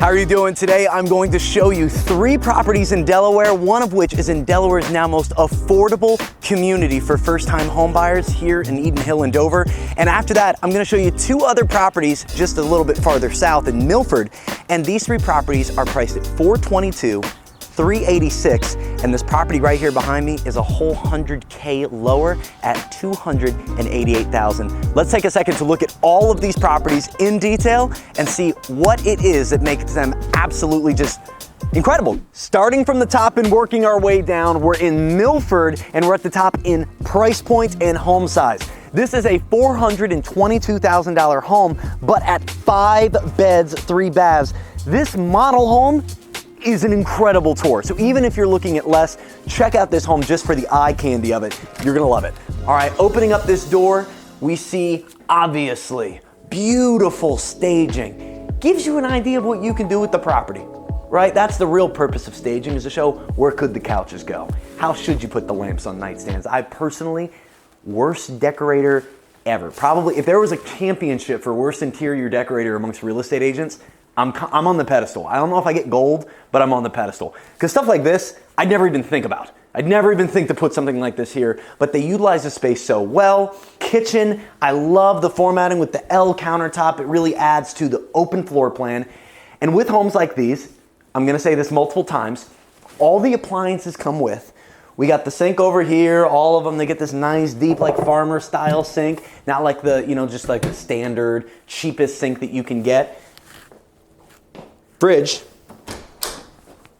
How are you doing today? I'm going to show you 3 properties in Delaware, one of which is in Delaware's now most affordable community for first-time home buyers here in Eden Hill and Dover. And after that, I'm gonna show you 2 other properties just a little bit farther south in Milford. And these 3 properties are priced at $422, $386, and this property right here behind me is a whole $100K lower at $288,000. Let's take a second to look at all of these properties in detail and see what it is that makes them absolutely just incredible. Starting from the top and working our way down, we're in Milford and we're at the top in price point and home size. This is a $422,000 home, but at 5 beds, 3 baths. This model home is an incredible tour. So even if you're looking at less, check out this home just for the eye candy of it. You're gonna love it. All right, opening up this door, we see, obviously, beautiful staging. Gives you an idea of what you can do with the property, right? That's the real purpose of staging, is to show where could the couches go? How should you put the lamps on nightstands? I personally, worst decorator ever. Probably, if there was a championship for worst interior decorator amongst real estate agents, I'm on the pedestal. I don't know if I get gold, but I'm on the pedestal. Because stuff like this, I'd never even think about. I'd never even think to put something like this here, but they utilize the space so well. Kitchen, I love the formatting with the L countertop. It really adds to the open floor plan. And with homes like these, I'm gonna say this multiple times, all the appliances come with. We got the sink over here, all of them, they get this nice deep like farmer style sink, not like the, just like the standard cheapest sink that you can get. Fridge,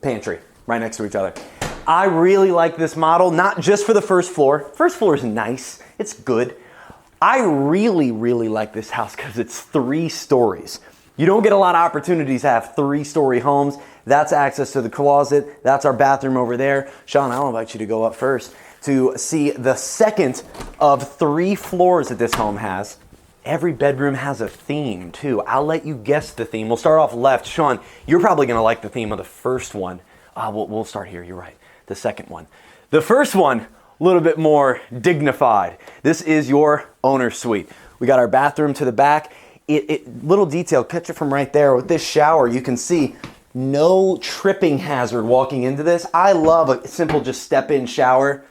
pantry, right next to each other. I really like this model, not just for the first floor. First floor is nice, it's good. I really like this house because it's 3 stories. You don't get a lot of opportunities to have 3-story homes. That's access to the closet. That's our bathroom over there. Sean, I'll invite you to go up first to see the second of 3 floors that this home has. Every bedroom has a theme too. I'll let you guess the theme. We'll start off left. Sean, you're probably gonna like the theme of the first one. We'll start here, you're right. The second one. The first one, a little bit more dignified. This is your owner's suite. We got our bathroom to the back. Little detail, catch it from right there. With this shower, you can see no tripping hazard walking into this. I love a simple just step in shower.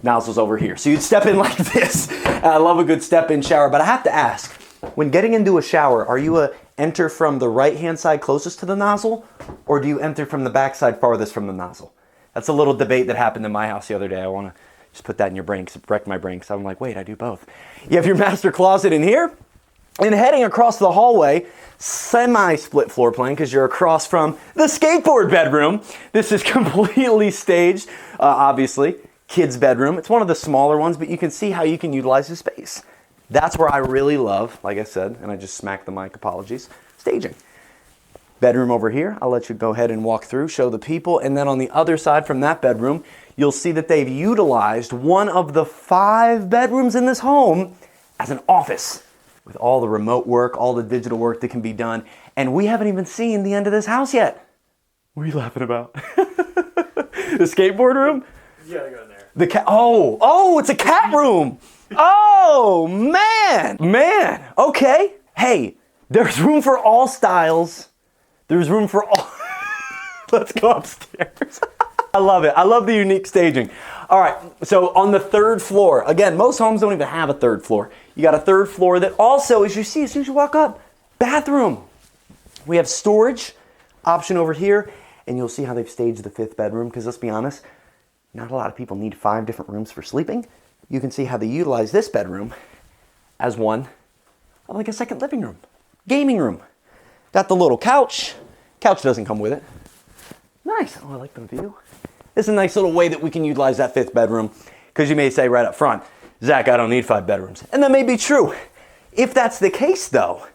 Nozzle's over here. So you'd step in like this. I love a good step in shower, but I have to ask, when getting into a shower, are you a enter from the right-hand side closest to the nozzle, or do you enter from the back side farthest from the nozzle? That's a little debate that happened in my house the other day. I want to just put that in your brain, because it wrecked my brain, because I'm like, wait, I do both. You have your master closet in here, and heading across the hallway, semi-split floor plan, because you're across from the skateboard bedroom. This is completely staged, obviously. Kids' bedroom. It's one of the smaller ones, but you can see how you can utilize the space. That's where I really love, like I said, and I just smacked the mic, apologies, staging. Bedroom over here, I'll let you go ahead and walk through, show the people, and then on the other side from that bedroom, you'll see that they've utilized one of the 5 bedrooms in this home as an office with all the remote work, all the digital work that can be done, and we haven't even seen the end of this house yet. What are you laughing about? The skateboard room? You gotta go in there. The cat, it's a cat room. Oh, man, okay. Hey, there's room for all styles. There's room for all, let's go upstairs. I love it, I love the unique staging. All right, so on the 3rd floor, again, most homes don't even have a 3rd floor. You got a 3rd floor that also, as you see, as soon as you walk up, bathroom. We have storage option over here, and you'll see how they've staged the 5th bedroom, because let's be honest, not a lot of people need 5 different rooms for sleeping. You can see how they utilize this bedroom as one, like a second living room, gaming room. Got the little couch. Couch doesn't come with it. Nice, I like the view. It's a nice little way that we can utilize that 5th bedroom, because you may say right up front, Zach, I don't need 5 bedrooms. And that may be true. If that's the case though,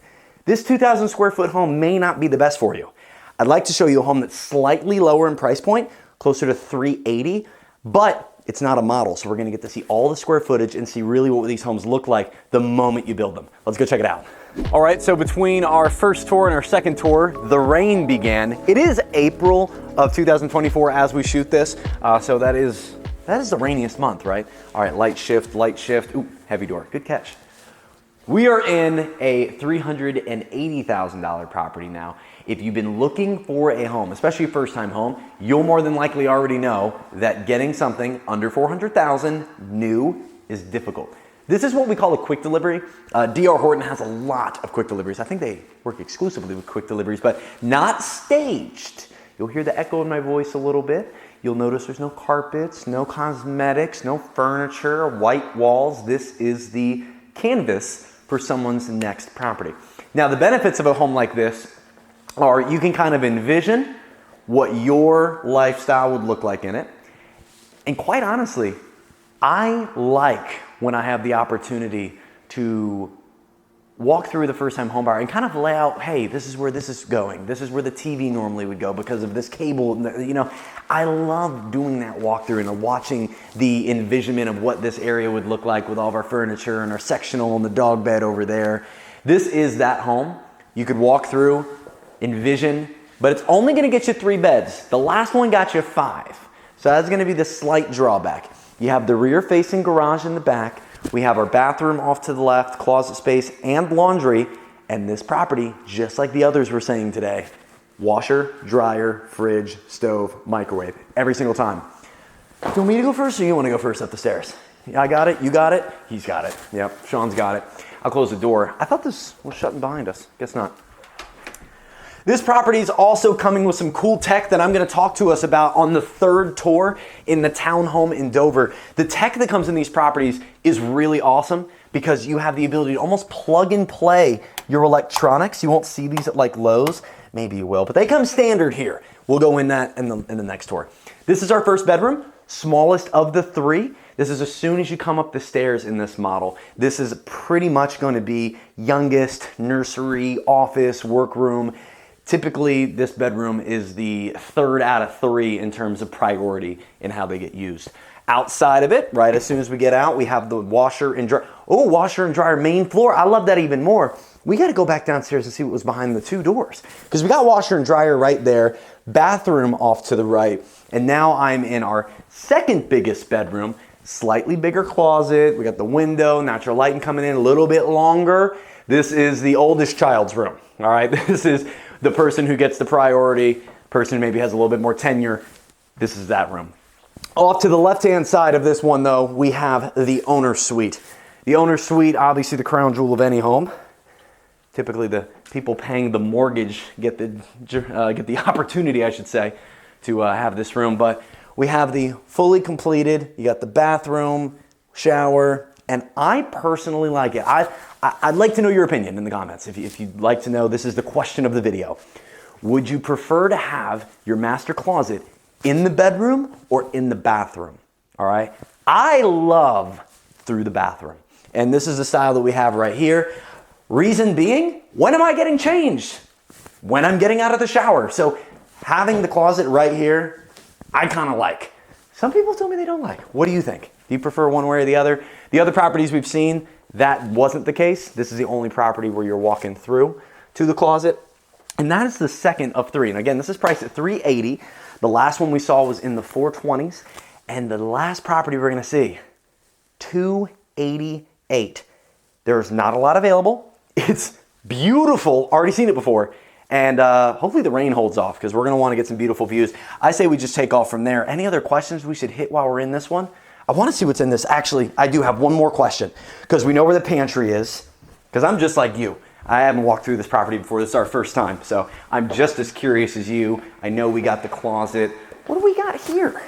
this 2,000 square foot home may not be the best for you. I'd like to show you a home that's slightly lower in price point, closer to $380, but it's not a model, so we're gonna get to see all the square footage and see really what these homes look like the moment you build them. Let's go check it out. All right, so between our first tour and our second tour, the rain began. It is April of 2024 as we shoot this, so that is the rainiest month, right? All right, light shift, ooh, heavy door, good catch. We are in a $380,000 property now. If you've been looking for a home, especially a first-time home, you'll more than likely already know that getting something under $400,000 new is difficult. This is what we call a quick delivery. D.R. Horton has a lot of quick deliveries. I think they work exclusively with quick deliveries, but not staged. You'll hear the echo in my voice a little bit. You'll notice there's no carpets, no cosmetics, no furniture, white walls. This is the canvas for someone's next property. Now, the benefits of a home like this are you can kind of envision what your lifestyle would look like in it. And quite honestly, I like when I have the opportunity to walk through the first-time home buyer and kind of lay out, hey, this is where this is going. This is where the TV normally would go because of this cable. You know, I love doing that walkthrough and watching the envisionment of what this area would look like with all of our furniture and our sectional and the dog bed over there. This is that home. You could walk through, envision, but it's only going to get you 3 beds. The last one got you 5. So that's going to be the slight drawback. You have the rear-facing garage in the back. We have our bathroom off to the left, closet space, and laundry. And this property, just like the others we're saying today, washer, dryer, fridge, stove, microwave, every single time. Do you want me to go first or you want to go first up the stairs? Yeah, I got it. You got it. He's got it. Yep, Sean's got it. I'll close the door. I thought this was shutting behind us. Guess not. This property is also coming with some cool tech that I'm going to talk to us about on the 3rd tour in the townhome in Dover. The tech that comes in these properties is really awesome because you have the ability to almost plug and play your electronics. You won't see these at like Lowe's. Maybe you will, but they come standard here. We'll go in that in the next tour. This is our first bedroom, smallest of the 3. This is as soon as you come up the stairs in this model. This is pretty much going to be youngest, nursery, office, workroom. Typically, this bedroom is the 3rd out of 3 in terms of priority in how they get used. Outside of it, right as soon as we get out, we have the washer and dryer. Oh, washer and dryer main floor. I love that even more. We got to go back downstairs and see what was behind the 2 doors because we got washer and dryer right there, bathroom off to the right, and now I'm in our 2nd biggest bedroom, slightly bigger closet. We got the window, natural lighting coming in a little bit longer. This is the oldest child's room. All right, this is the person who gets the priority, person who maybe has a little bit more tenure. This is that room. Off to the left-hand side of this one, though, we have the owner's suite. The owner's suite, obviously the crown jewel of any home. Typically, the people paying the mortgage get the opportunity, I should say, to have this room. But we have the fully completed. You got the bathroom, shower, and I personally like it. I'd like to know your opinion in the comments. If you'd like to know, this is the question of the video. Would you prefer to have your master closet in the bedroom or in the bathroom? All right. I love through the bathroom. And this is the style that we have right here. Reason being, when am I getting changed? When I'm getting out of the shower. So having the closet right here, I kind of like. Some people tell me they don't like. What do you think? Do you prefer one way or the other? The other properties we've seen, that wasn't the case. This is the only property where you're walking through to the closet. And that is the 2nd of 3. And again, this is priced at $380. The last one we saw was in the 420s. And the last property we're going to see, $288. There's not a lot available. It's beautiful. Already seen it before. And hopefully the rain holds off because we're going to want to get some beautiful views. I say we just take off from there. Any other questions we should hit while we're in this one? I want to see what's in this. Actually, I do have one more question because we know where the pantry is because I'm just like you. I haven't walked through this property before. This is our first time. So I'm just as curious as you. I know we got the closet. What do we got here?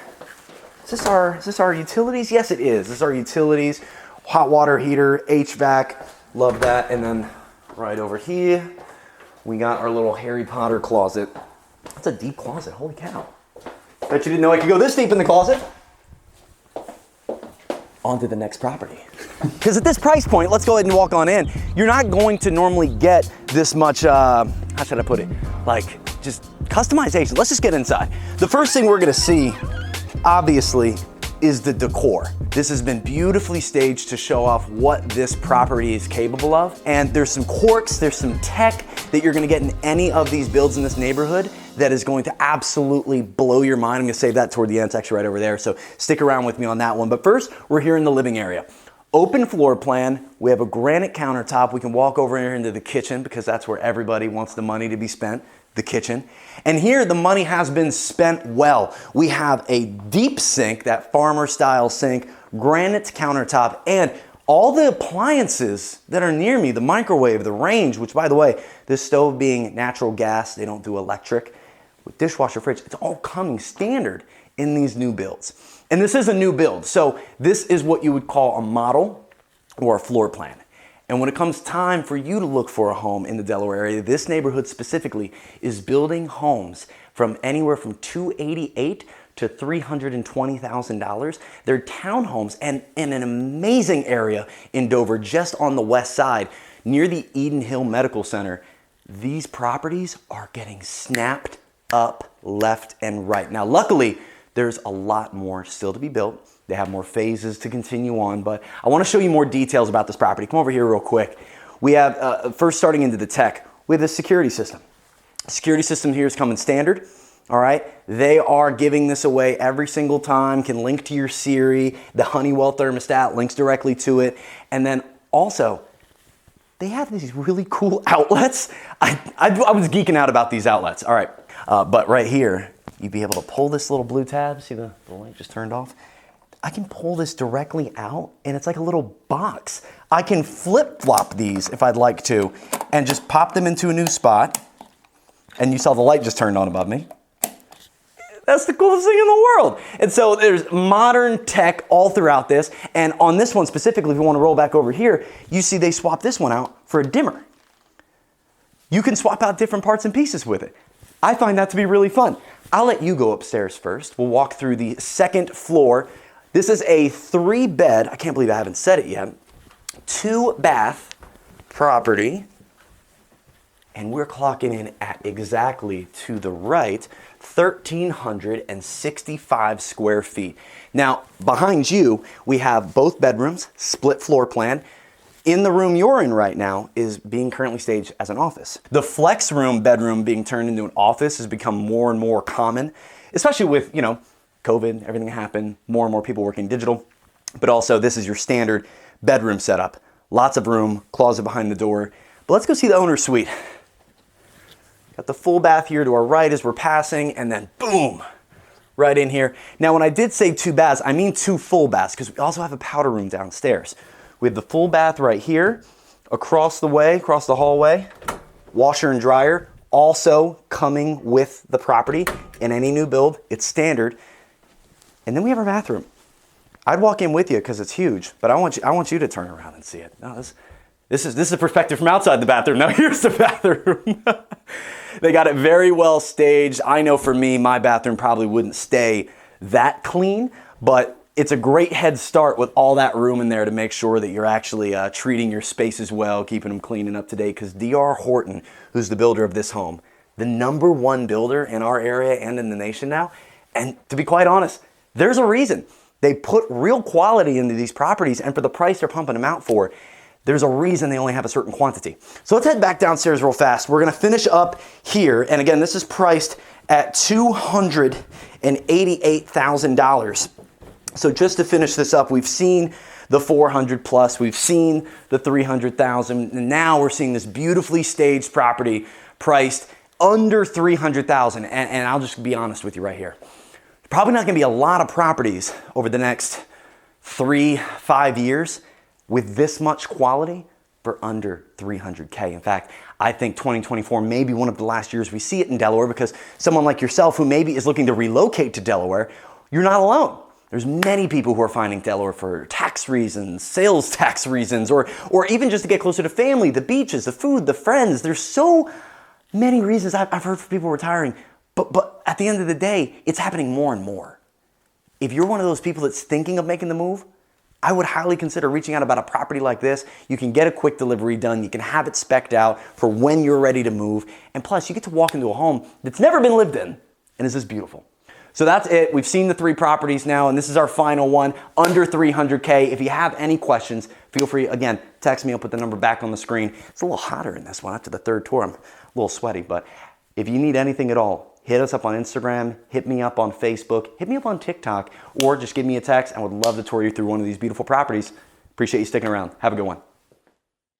Is this our utilities? Yes, it is. This is our utilities. Hot water heater, HVAC. Love that. And then right over here, we got our little Harry Potter closet. That's a deep closet. Holy cow. Bet you didn't know I could go this deep in the closet. On to the next property. Because at this price point, let's go ahead and walk on in. You're not going to normally get this much, how should I put it? Like just customization. Let's just get inside. The first thing we're gonna see, obviously, is the decor. This has been beautifully staged to show off what this property is capable of. And there's some quirks, there's some tech that you're gonna get in any of these builds in this neighborhood that is going to absolutely blow your mind. I'm gonna save that toward the end. It's actually right over there. So stick around with me on that one. But first, we're here in the living area. Open floor plan. We have a granite countertop. We can walk over here into the kitchen because that's where everybody wants the money to be spent, the kitchen. And here the money has been spent well. We have a deep sink, that farmer style sink, granite countertop, and all the appliances that are near me, the microwave, the range, which by the way, this stove being natural gas, they don't do electric, with dishwasher, fridge, it's all coming standard in these new builds. And this is a new build, so this is what you would call a model or a floor plan. And when it comes time for you to look for a home in the Delaware area, this neighborhood specifically is building homes from anywhere from $288,000 to $320,000. They're townhomes and in an amazing area in Dover, just on the west side, near the Eden Hill Medical Center. These properties are getting snapped up left and right. Now, luckily, there's a lot more still to be built. They have more phases to continue on, but I want to show you more details about this property. Come over here real quick. We have, first starting into the tech, we have the security system. Security system here is coming standard, all right? They are giving this away every single time, can link to your Siri. The Honeywell thermostat links directly to it. And then also, they have these really cool outlets. I was geeking out about these outlets, all right. But right here, you'd be able to pull this little blue tab. See the light just turned off? I can pull this directly out and it's like a little box. I can flip-flop these if I'd like to and just pop them into a new spot. And you saw the light just turned on above me. That's the coolest thing in the world. And so there's modern tech all throughout this. And on this one specifically, if you want to roll back over here, you see they swapped this one out for a dimmer. You can swap out different parts and pieces with it. I find that to be really fun. I'll let you go upstairs first. We'll walk through the second floor. This is a 3-bed, I can't believe I haven't said it yet, 2-bath property. And we're clocking in at exactly to the right, 1,365 square feet. Now, behind you, we have both bedrooms, split floor plan. In the room you're in right now is being currently staged as an office. The flex room bedroom being turned into an office has become more and more common, especially with, COVID, everything happened, more and more people working digital. But also this is your standard bedroom setup. Lots of room, closet behind the door. But let's go see the owner's suite. Got the full bath here to our right as we're passing, and then boom, right in here. Now when I did say 2 baths, I mean 2 full baths because we also have a powder room downstairs. We have the full bath right here, across the way, across the hallway, washer and dryer, also coming with the property in any new build. It's standard. And then we have our bathroom. I'd walk in with you because it's huge, but I want you to turn around and see it. No, this is a perspective from outside the bathroom. Now here's the bathroom. They got it very well staged. I know for me, my bathroom probably wouldn't stay that clean, but it's a great head start with all that room in there to make sure that you're actually treating your spaces well, keeping them clean and up to date, because D.R. Horton, who's the builder of this home, the #1 builder in our area and in the nation now, and to be quite honest, there's a reason. They put real quality into these properties, and for the price they're pumping them out for, there's a reason they only have a certain quantity. So let's head back downstairs real fast. We're gonna finish up here, and again, this is priced at $288,000. So just to finish this up, we've seen the 400 plus, we've seen the 300,000, and now we're seeing this beautifully staged property priced under 300,000. And I'll just be honest with you right here. Probably not gonna be a lot of properties over the next 3-5 years with this much quality for under 300K. In fact, I think 2024 may be one of the last years we see it in Delaware, because someone like yourself who maybe is looking to relocate to Delaware, you're not alone. There's many people who are finding Delaware for tax reasons, sales tax reasons, or even just to get closer to family, the beaches, the food, the friends. There's so many reasons I've heard from people retiring. But at the end of the day, it's happening more and more. If you're one of those people that's thinking of making the move, I would highly consider reaching out about a property like this. You can get a quick delivery done. You can have it spec'd out for when you're ready to move. And plus, you get to walk into a home that's never been lived in and is just beautiful. So that's it. We've seen the 3 properties now, and this is our final one, under 300K. If you have any questions, feel free, again, text me. I'll put the number back on the screen. It's a little hotter in this one after the 3rd tour. I'm a little sweaty, but if you need anything at all, hit us up on Instagram, hit me up on Facebook, hit me up on TikTok, or just give me a text. I would love to tour you through one of these beautiful properties Appreciate you sticking around. Have a good one.